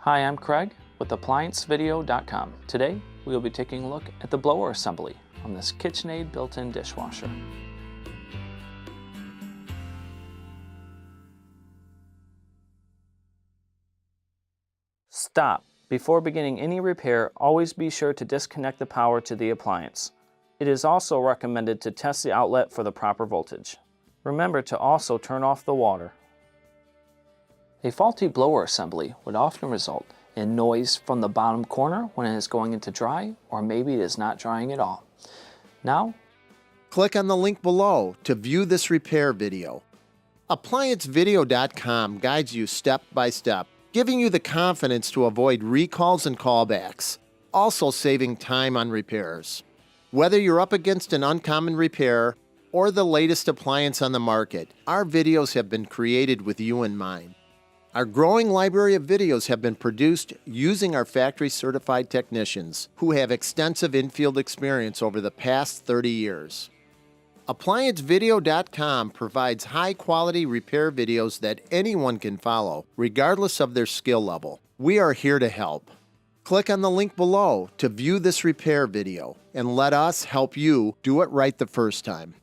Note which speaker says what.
Speaker 1: Hi, I'm Craig with ApplianceVideo.com. Today, we will be taking a look at the blower assembly on this KitchenAid built-in dishwasher. Stop. Before beginning any repair, always be sure to disconnect the power to the appliance. It is also recommended to test the outlet for the proper voltage. Remember to also turn off the water. A faulty blower assembly would often result in noise from the bottom corner when it is going into dry, or maybe it is not drying at all. Now,
Speaker 2: click on the link below to view this repair video. ApplianceVideo.com guides you step by step, giving you the confidence to avoid recalls and callbacks, also saving time on repairs. Whether you're up against an uncommon repair or the latest appliance on the market, our videos have been created with you in mind. Our growing library of videos have been produced using our factory-certified technicians who have extensive infield experience over the past 30 years. ApplianceVideo.com provides high-quality repair videos that anyone can follow, regardless of their skill level. We are here to help. Click on the link below to view this repair video and let us help you do it right the first time.